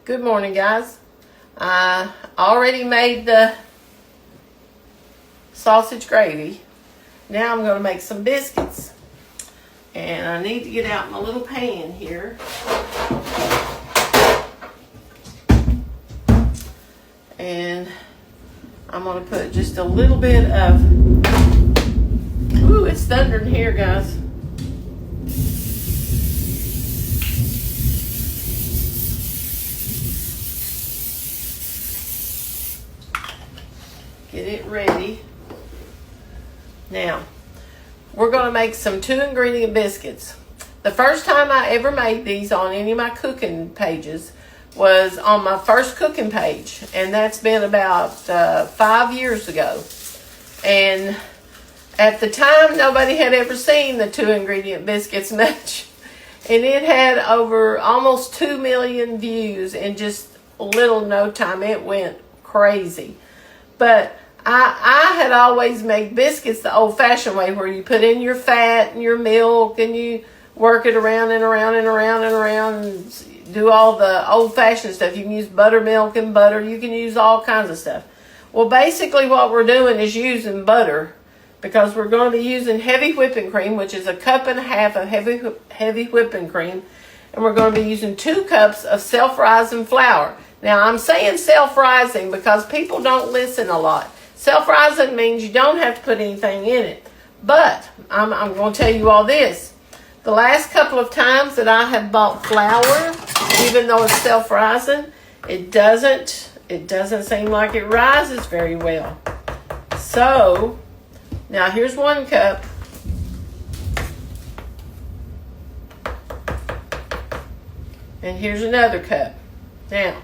Good morning, guys. I already made the sausage gravy. Now I'm going to make some biscuits. And I need to get out my little pan here. And I'm going to put just a little bit of... Ooh, it's thundering here, guys. Get it ready. Now, we're going to make some 2-ingredient biscuits. The first time I ever made these on any of my cooking pages was on my first cooking page. And that's been about 5 years ago. And at the time, nobody had ever seen the 2-ingredient biscuits much. And it had over almost 2 million views in just little no time. It went crazy. But I had always made biscuits the old-fashioned way, where you put in your fat and your milk and you work it around and around and around and around and do all the old-fashioned stuff. You can use buttermilk and butter. You can use all kinds of stuff. Well, basically what we're doing is using butter, because we're going to be using heavy whipping cream, which is 1.5 cups of heavy whipping cream. And we're going to be using 2 cups of self-rising flour. Now, I'm saying self-rising because people don't listen a lot. Self-rising means you don't have to put anything in it. But I'm going to tell you all this. The last couple of times that I have bought flour, even though it's self-rising, it doesn't seem like it rises very well. So, now here's 1 cup. And here's another cup. Now,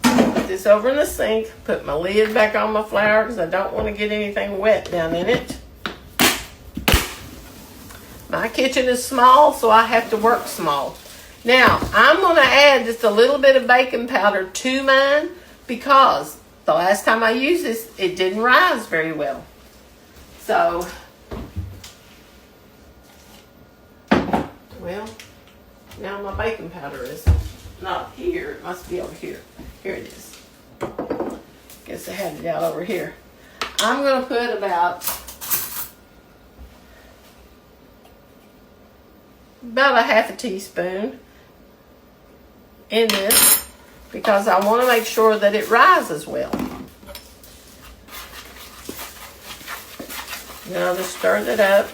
put this over in the sink. Put my lid back on my flour because I don't want to get anything wet down in it. My kitchen is small, so I have to work small. Now, I'm going to add just a little bit of baking powder to mine because the last time I used this, it didn't rise very well. So, well, now my baking powder is not here. It must be over here. Here it is. Guess I had it out over here. I'm going to put about a 1/2 teaspoon in this because I want to make sure that it rises well. Now just stir it up.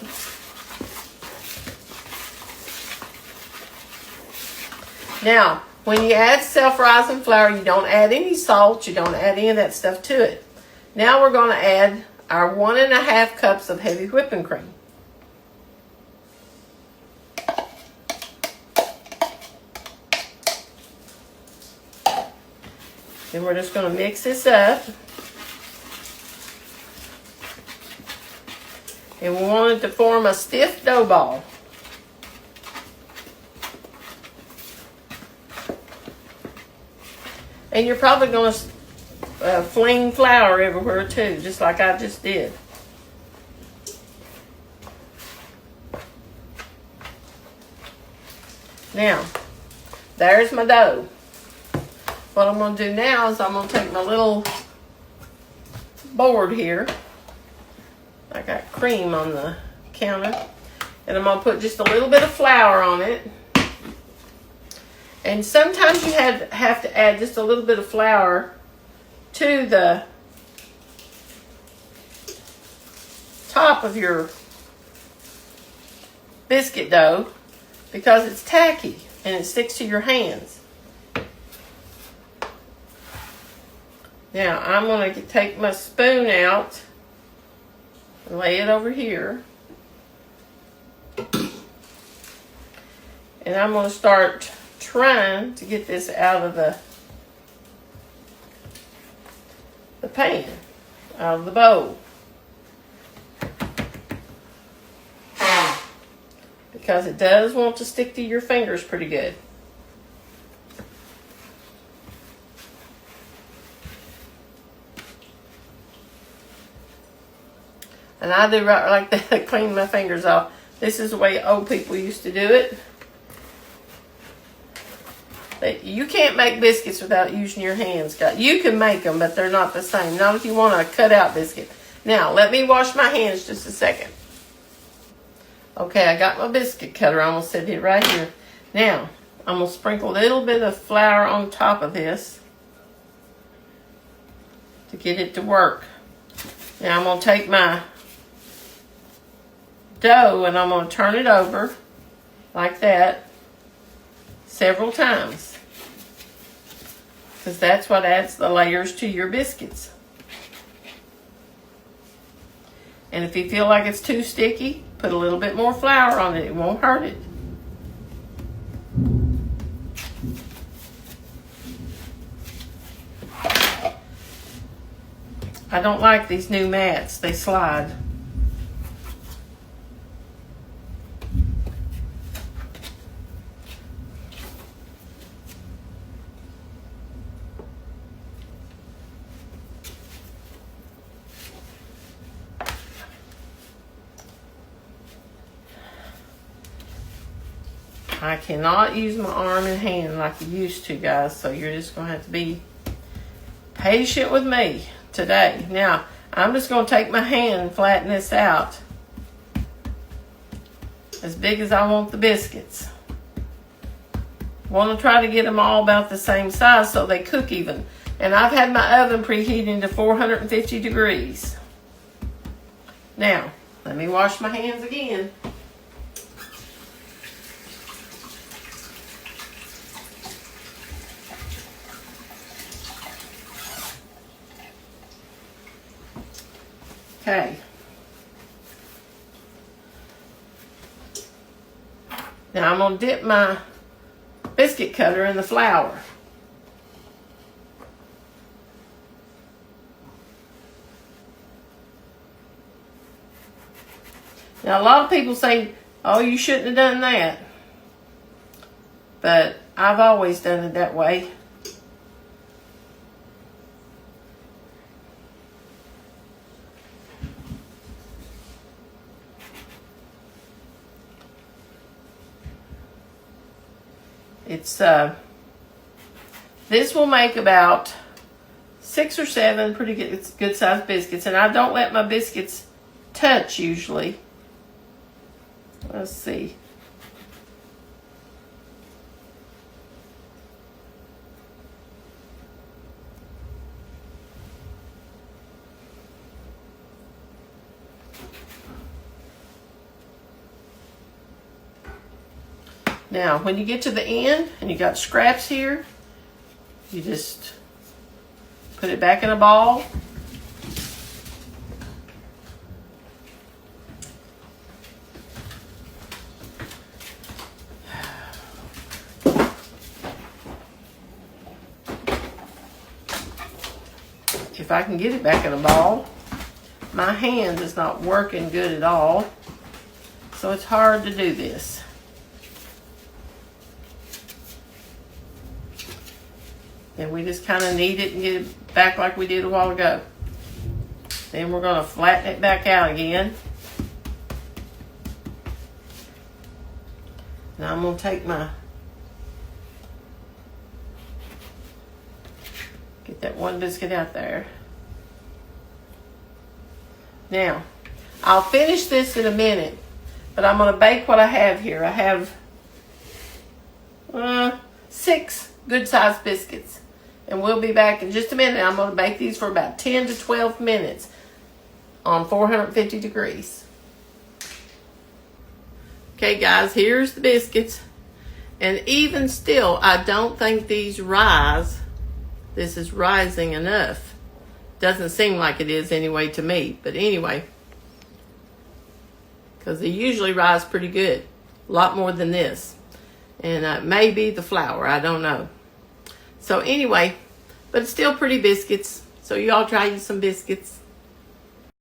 Now, when you add self-rising flour, you don't add any salt. You don't add any of that stuff to it. Now we're going to add our 1.5 cups of heavy whipping cream. Then we're just going to mix this up. And we want it to form a stiff dough ball. And you're probably going to fling flour everywhere too, just like I just did. Now, there's my dough. What I'm going to do now is I'm going to take my little board here. I got cream on the counter. And I'm going to put just a little bit of flour on it. And sometimes you have to add just a little bit of flour to the top of your biscuit dough because it's tacky and it sticks to your hands. Now, I'm going to take my spoon out and lay it over here. And I'm going to start trying to get this out of the pan, out of the bowl. Because it does want to stick to your fingers pretty good. And I do right like that, clean my fingers off. This is the way old people used to do it. You can't make biscuits without using your hands. You can make them, but they're not the same. Not if you want a cut-out biscuit. Now, let me wash my hands just a second. Okay, I got my biscuit cutter. I'm going to set it right here. Now, I'm going to sprinkle a little bit of flour on top of this to get it to work. Now, I'm going to take my dough and I'm going to turn it over like that several times, because that's what adds the layers to your biscuits. And if you feel like it's too sticky, put a little bit more flour on it. It won't hurt it. I don't like these new mats. They slide. I cannot use my arm and hand like I used to, guys, so you're just going to have to be patient with me today. Now, I'm just going to take my hand and flatten this out as big as I want the biscuits. Want to try to get them all about the same size so they cook even. And I've had my oven preheating to 450 degrees. Now, let me wash my hands again. Okay. Now I'm going to dip my biscuit cutter in the flour. Now a lot of people say, oh, you shouldn't have done that. But I've always done it that way. It's this will make about 6 or 7 pretty good sized biscuits, and I don't let my biscuits touch usually. Let's see. Now, when you get to the end and you got scraps here, you just put it back in a ball. If I can get it back in a ball, my hand is not working good at all, so it's hard to do this. And we just kind of knead it and get it back like we did a while ago. Then we're going to flatten it back out again. Now I'm going to take get that one biscuit out there. Now, I'll finish this in a minute, but I'm going to bake what I have here. I have 6 good-sized biscuits. And we'll be back in just a minute. I'm going to bake these for about 10 to 12 minutes on 450 degrees. Okay, guys, here's the biscuits. And even still, I don't think these rise. This is rising enough. Doesn't seem like it is anyway to me. But anyway, because they usually rise pretty good. A lot more than this. And maybe the flour. I don't know. So anyway, but it's still pretty biscuits. So y'all try you some biscuits.